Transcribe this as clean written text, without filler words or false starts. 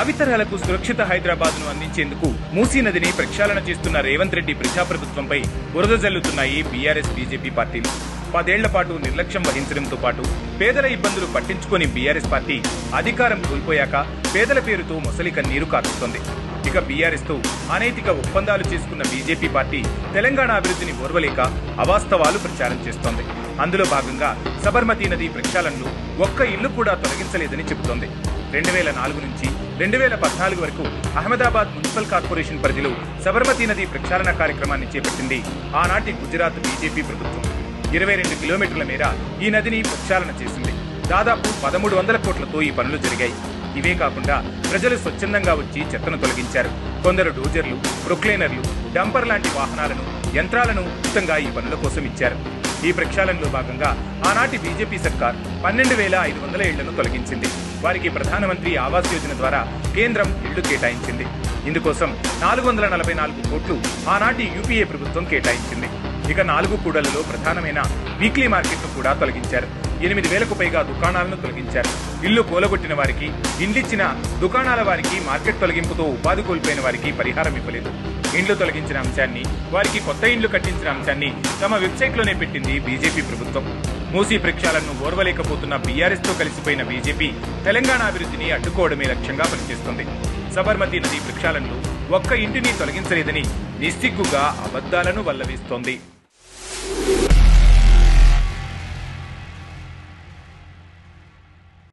భావితరాలకు సురక్షిత హైదరాబాద్ ను అందించేందుకు మూసీ నదిని ప్రక్షాళన చేస్తున్న రేవంత్ రెడ్డి ప్రజాప్రభుత్వంపై బురద జల్లుతున్నాయి బీఆర్ఎస్ బీజేపీ పార్టీలు. 10 ఏళ్ల పాటు నిర్లక్ష్యం వహించడంతో పాటు పేదల ఇబ్బందులు పట్టించుకొని బీఆర్ఎస్ పార్టీ అధికారం కోల్పోయాక పేదల పేరుతో మొసలి కన్నీరు కారుస్తోంది. ఇక బీఆర్ఎస్ తో అనైతిక ఒప్పందాలు చేసుకున్న బీజేపీ పార్టీ తెలంగాణ అభివృద్ధిని ఓర్వలేక అవాస్తవాలు ప్రచారం చేస్తోంది. అందులో భాగంగా సబర్మతి నది ప్రక్షాళనలో ఒక్క ఇల్లు కూడా తొలగించలేదని చెబుతోంది. 2004 నుంచి 2014 వరకు అహ్మదాబాద్ మున్సిపల్ కార్పొరేషన్ పరిధిలో సబర్మతి నది ప్రక్షాళన కార్యక్రమాన్ని చేపట్టింది ఆనాటి గుజరాత్ బీజేపీ ప్రభుత్వం. 22 కిలోమీటర్ల మేర ఈ నదిని ప్రక్షాళన చేసింది. దాదాపు 1300 కోట్లతో ఈ పనులు జరిగాయి. ఇవే కాకుండా ప్రజలు స్వచ్ఛందంగా వచ్చి చెత్తను తొలగించారు. కొందరు డోజర్లు, ప్రొక్లైనర్లు, డంపర్ లాంటి వాహనాలను, యంత్రాలను ఉచితంగా ఈ పనుల కోసం ఇచ్చారు. ఈ ప్రక్షాళనలో భాగంగా ఆనాటి బీజేపీ సర్కార్ 12,500 ఇళ్లను తొలగించింది. వారికి ప్రధానమంత్రి ఆవాస్ యోజన ద్వారా కేంద్రం ఇళ్లు కేటాయించింది. ఇందుకోసం 444 కోట్లు ఆనాటి యూపీఏ ప్రభుత్వం కేటాయించింది. ఇక 4 కూడళ్లలో ప్రధానమైన వీక్లీ మార్కెట్ ను కూడా తొలగించారు. 8,000కు పైగా దుకాణాలను తొలగించారు. ఇల్లు కూలగొట్టిన వారికి, ఇండ్లిచ్చిన దుకాణాల వారికి మార్కెట్ తొలగింపుతో ఉపాధి కోల్పోయిన వారికి పరిహారం ఇవ్వలేదు. ఇండ్లు తొలగించిన అంశాన్ని, వారికి కొత్త ఇండ్లు కట్టించిన అంశాన్ని తమ వెబ్సైట్లోనే పెట్టింది బీజేపీ ప్రభుత్వం. మూసీ ప్రక్షాళనను ఓర్వలేకపోతున్న బీఆర్ఎస్ తో కలిసిపోయిన బీజేపీ తెలంగాణ అభివృద్ధిని అడ్డుకోవడమే లక్ష్యంగా పనిచేస్తోంది. సబర్మతి నది ప్రక్షాళనలో ఒక్క ఇంటిని తొలగించలేదని నిస్సిగ్గుగా అబద్దాలను వల్లవేస్తోంది.